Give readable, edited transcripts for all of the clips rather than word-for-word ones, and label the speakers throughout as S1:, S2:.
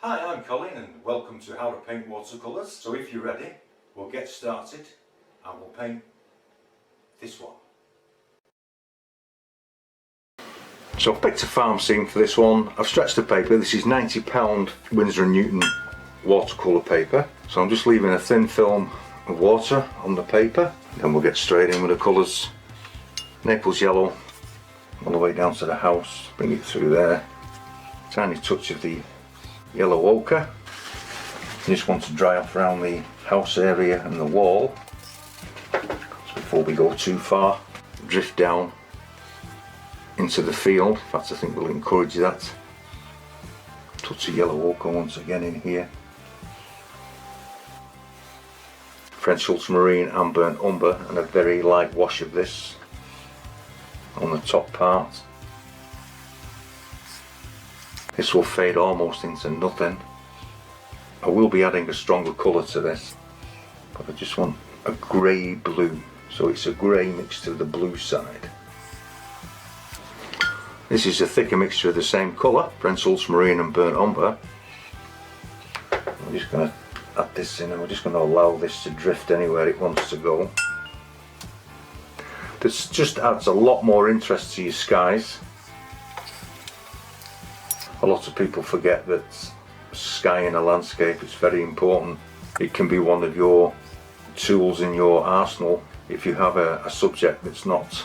S1: Hi, I'm Colin and welcome to How to Paint Watercolours. So if you're ready, we'll get started and we'll paint this one. So I've picked a farm scene for this one. I've stretched the paper. This is £90 Winsor & Newton watercolour paper. So I'm just leaving a thin film of water on the paper. Then we'll get straight in with the colours. Naples yellow all the way down to the house. Bring it through there. Tiny touch of the yellow ochre. You just want to dry off around the house area and the wall. So before we go too far, drift down into the field. In fact, I think we'll encourage that. Touch of yellow ochre once again in here. French ultramarine and burnt umber, and a very light wash of this on the top part. This will fade almost into nothing. I will be adding a stronger colour to this, but I just want a grey blue, so it's a grey mixed to the blue side. This is a thicker mixture of the same colour, French ultramarine and burnt umber. I'm just going to add this in and we're just going to allow this to drift anywhere it wants to go. This just adds a lot more interest to your skies. A lot of people forget that sky in a landscape is very important. It can be one of your tools in your arsenal if you have a subject that's not,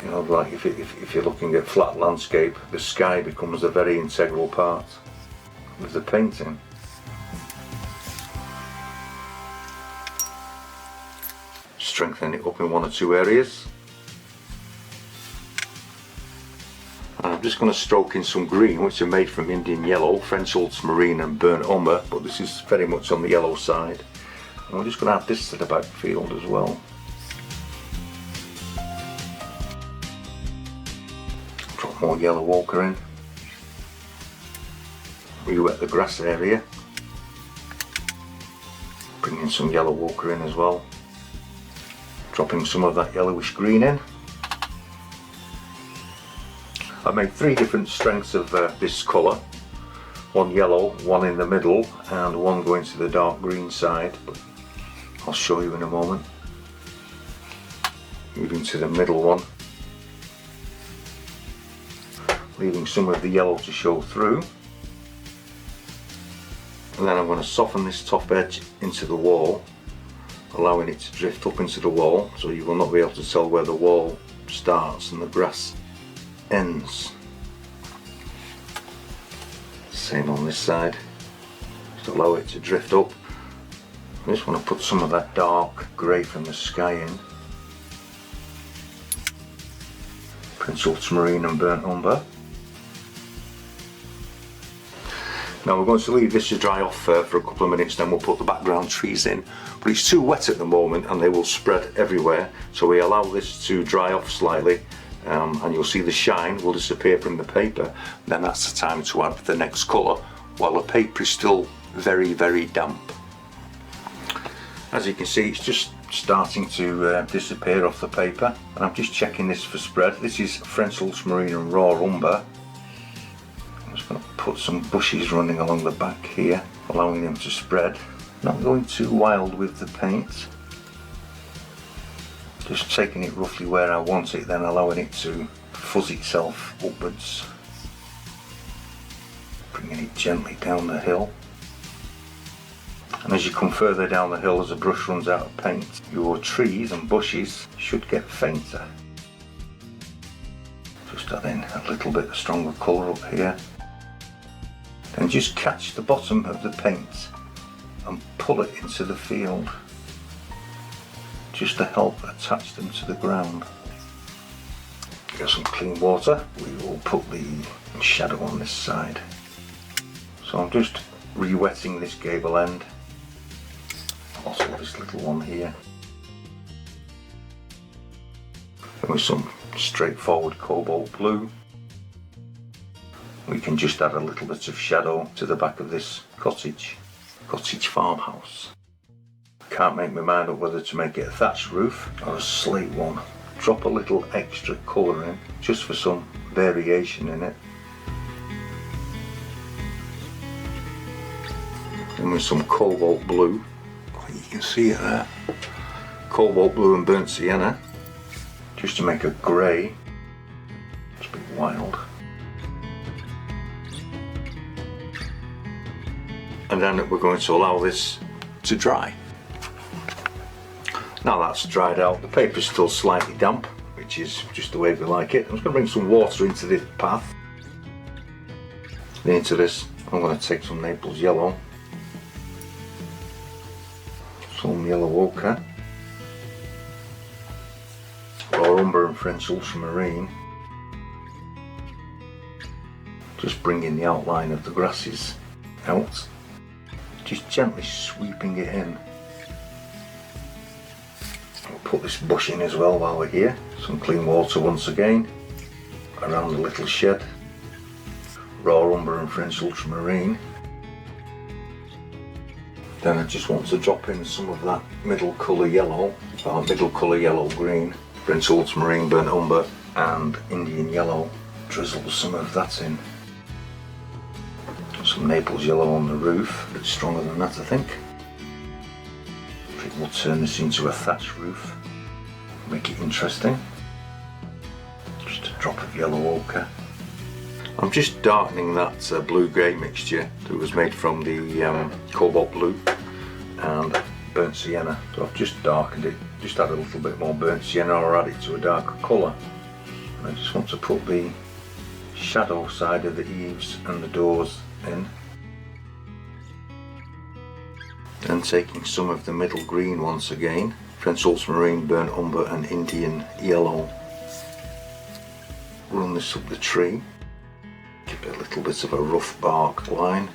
S1: you know, like if you're looking at flat landscape, the sky becomes a very integral part of the painting. Strengthen it up in one or two areas. And I'm just going to stroke in some green, which are made from Indian yellow, French ultramarine and burnt umber, but this is very much on the yellow side. And we're just going to add this to the backfield as well. Drop more yellow ochre in. Re-wet the grass area. Bring in some yellow ochre in as well. Dropping some of that yellowish green in. I made three different strengths of this colour. One yellow, one in the middle, and one going to the dark green side, but I'll show you in a moment. Moving to the middle one. Leaving some of the yellow to show through. And then I'm going to soften this top edge into the wall, allowing it to drift up into the wall, so you will not be able to tell where the wall starts and the grass ends. Same on this side. Just allow it to drift up. I just want to put some of that dark grey from the sky in. French ultramarine and burnt umber. Now we're going to leave this to dry off for a couple of minutes, then we'll put the background trees in. But it's too wet at the moment and they will spread everywhere, so we allow this to dry off slightly. And you'll see the shine will disappear from the paper. Then that's the time to add the next colour while the paper is still very, very damp. As you can see, it's just starting to disappear off the paper, and I'm just checking this for spread. This is French ultramarine and raw umber. I'm just going to put some bushes running along the back here, allowing them to spread. Not going too wild with the paint. Just taking it roughly where I want it, then allowing it to fuzz itself upwards. Bringing it gently down the hill. And as you come further down the hill, as the brush runs out of paint, your trees and bushes should get fainter. Just add in a little bit of stronger colour up here. Then just catch the bottom of the paint and pull it into the field, just to help attach them to the ground. Get some clean water. We will put the shadow on this side. So I'm just re-wetting this gable end. Also this little one here. And with some straightforward cobalt blue, we can just add a little bit of shadow to the back of this cottage farmhouse. Can't make my mind up whether to make it a thatched roof or a slate one. Drop a little extra colour in just for some variation in it. Then with some cobalt blue, I think you can see it there, cobalt blue and burnt sienna, just to make a grey. It's a bit wild. And then we're going to allow this to dry. Now that's dried out, the paper's still slightly damp, which is just the way we like it. I'm just going to bring some water into this path. Into this, I'm going to take some Naples yellow, some yellow ochre, raw umber and French ultramarine. Just bringing the outline of the grasses out, just gently sweeping it in. We'll put this bush in as well while we're here. Some clean water once again around the little shed. Raw umber and French ultramarine. Then I just want to drop in some of that middle colour yellow, or middle colour yellow green, French ultramarine, burnt umber and Indian yellow. Drizzle some of that in. Some Naples yellow on the roof, a bit stronger than that I think. I think we'll turn this into a thatch roof, make it interesting. Just a drop of yellow ochre. I'm just darkening that blue-grey mixture that was made from the cobalt blue and burnt sienna. So I've just darkened it, just add a little bit more burnt sienna or add it to a darker colour. And I just want to put the shadow side of the eaves and the doors in. Then taking some of the middle green once again, French ultramarine, burnt umber and Indian yellow. Run this up the tree. Give it a little bit of a rough bark line,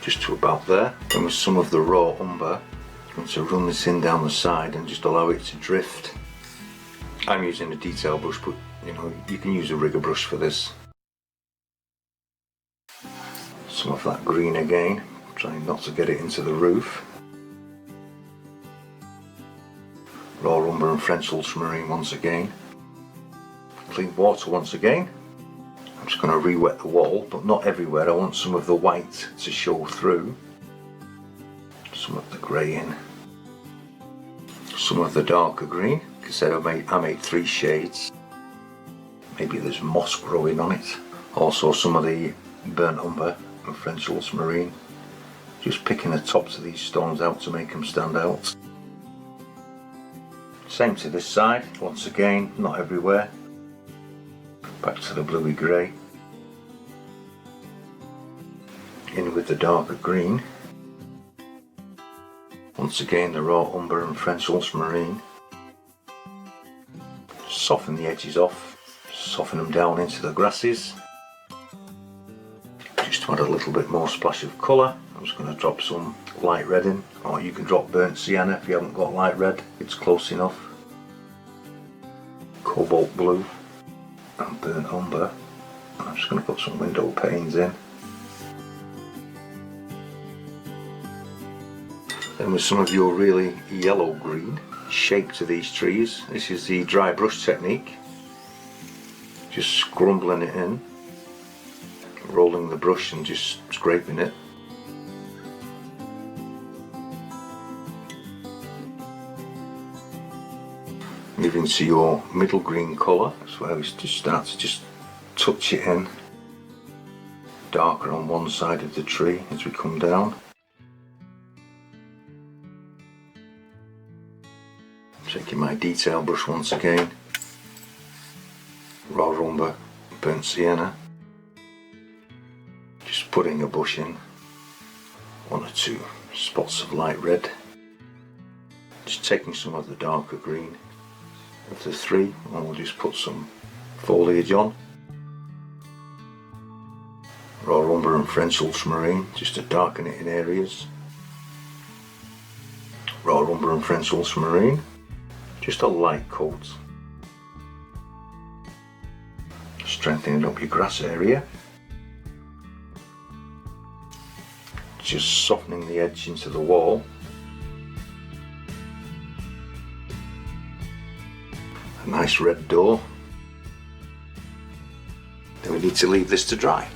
S1: just to about there. Then with some of the raw umber, I'm going to run this in down the side and just allow it to drift. I'm using a detail brush, but you know, you can use a rigger brush for this. Some of that green again, trying not to get it into the roof. Raw umber and French ultramarine once again. Clean water once again. I'm just going to re-wet the wall, but not everywhere. I want some of the white to show through. Some of the grey in. Some of the darker green, because I made 3 shades. Maybe there's moss growing on it. Also some of the burnt umber and French ultramarine. Just picking the tops of these stones out to make them stand out. Same to this side, once again, not everywhere. Back to the bluey grey. In with the darker green. Once again the raw umber and French ultramarine. Soften the edges off, soften them down into the grasses. Just to add a little bit more splash of colour, I'm just going to drop some light red in, or you can drop burnt sienna if you haven't got light red, it's close enough. Cobalt blue and burnt umber. I'm just going to put some window panes in. Then with some of your really yellow green, shape to these trees. This is the dry brush technique. Just scrumbling it in, rolling the brush and just scraping it. Moving to your middle green colour, that's where we just start to just touch it in. Darker on one side of the tree as we come down. Taking my detail brush once again. Raw umber, burnt sienna. Just putting a bush in. 1 or 2 spots of light red. Just taking some of the darker green of the 3, and we'll just put some foliage on. Raw umber and French ultramarine, just to darken it in areas. Raw umber and French ultramarine, just a light coat. Strengthening up your grass area. Just softening the edge into the wall. A nice red door. Then we need to leave this to dry.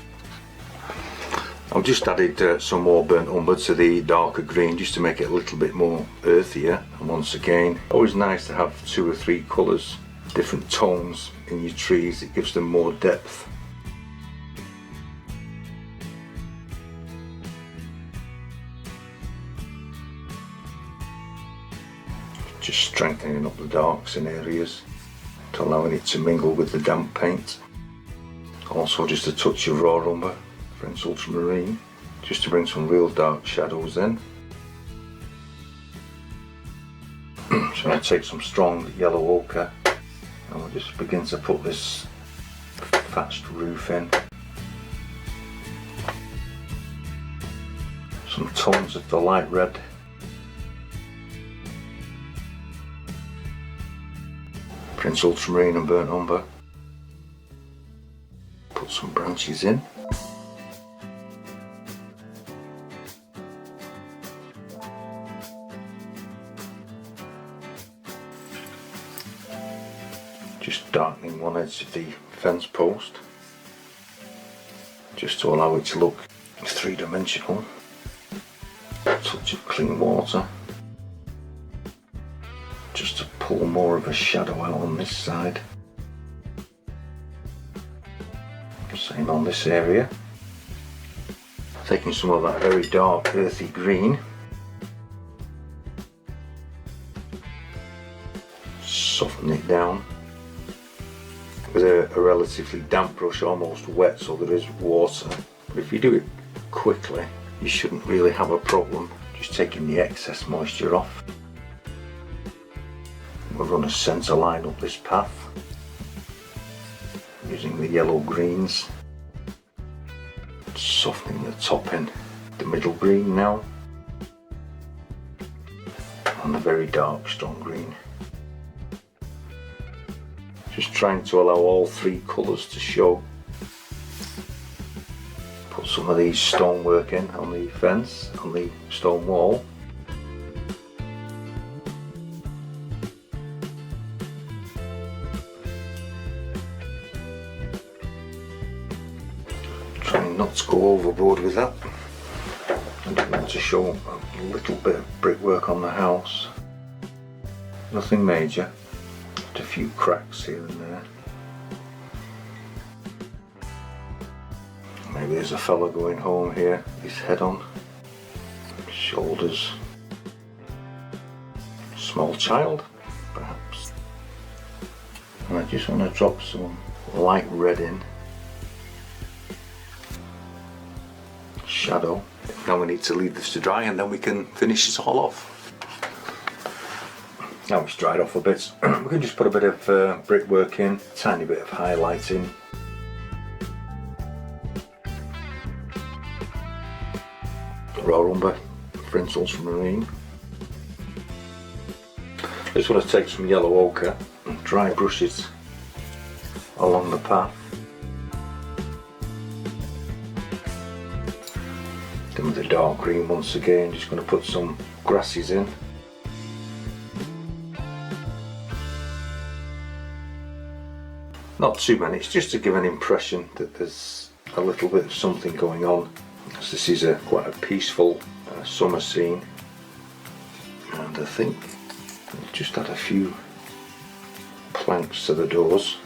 S1: I've just added some more burnt umber to the darker green just to make it a little bit more earthier. And once again, always nice to have 2 or 3 colours, different tones in your trees. It gives them more depth. Just strengthening up the darks in areas to allowing it to mingle with the damp paint. Also just a touch of raw umber, French ultramarine, just to bring some real dark shadows in. So I'll take some strong yellow ochre and we'll just begin to put this thatched roof in. Some tones of the light red. French ultramarine and burnt umber. Put some branches in. Just darkening one edge of the fence post, just to allow it to look 3-dimensional. A touch of clean water, just to pull more of a shadow out on this side. Same on this area. Taking some of that very dark earthy green, soften it down with a relatively damp brush, almost wet, so there is water. But if you do it quickly, you shouldn't really have a problem. Just taking the excess moisture off. We'll run a centre line up this path using the yellow greens, softening the top in, the middle green now, and the very dark strong green. Just trying to allow all 3 colours to show. Put some of these stonework in on the fence, on the stone wall. Trying not to go overboard with that. I just want to show a little bit of brickwork on the house. Nothing major. A few cracks here and there. Maybe there's a fella going home here, his head on, shoulders. Small child, perhaps. And I just want to drop some light red in. Shadow. Now we need to leave this to dry and then we can finish this all off. Now it's dried off a bit, we can just put a bit of brickwork in, a tiny bit of highlighting. Raw umber, French ultramarine. Just want to take some yellow ochre and dry brush it along the path. Then with the dark green once again, just going to put some grasses in. Not too many, it's just to give an impression that there's a little bit of something going on. Because this is quite a peaceful summer scene. And I think I'll just add a few planks to the doors.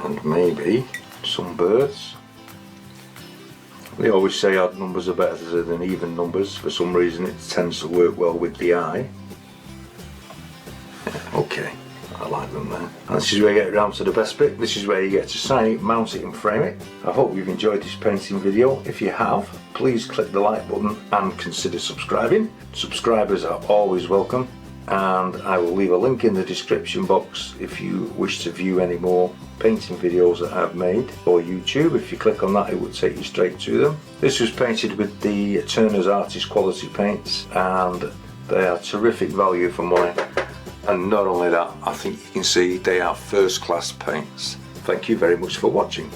S1: And maybe some birds. They always say odd numbers are better than even numbers. For some reason it tends to work well with the eye. Okay. I like them there. And this is where you get around to the best bit. This is where you get to sign it, mount it and frame it. I hope you've enjoyed this painting video. If you have, please click the like button and consider subscribing. Subscribers are always welcome, and I will leave a link in the description box if you wish to view any more painting videos that I've made, or YouTube. If you click on that, it will take you straight to them. This was painted with the Turner's Artist quality paints, and they are terrific value for money. And not only that, I think you can see they are first class paints. Thank you very much for watching.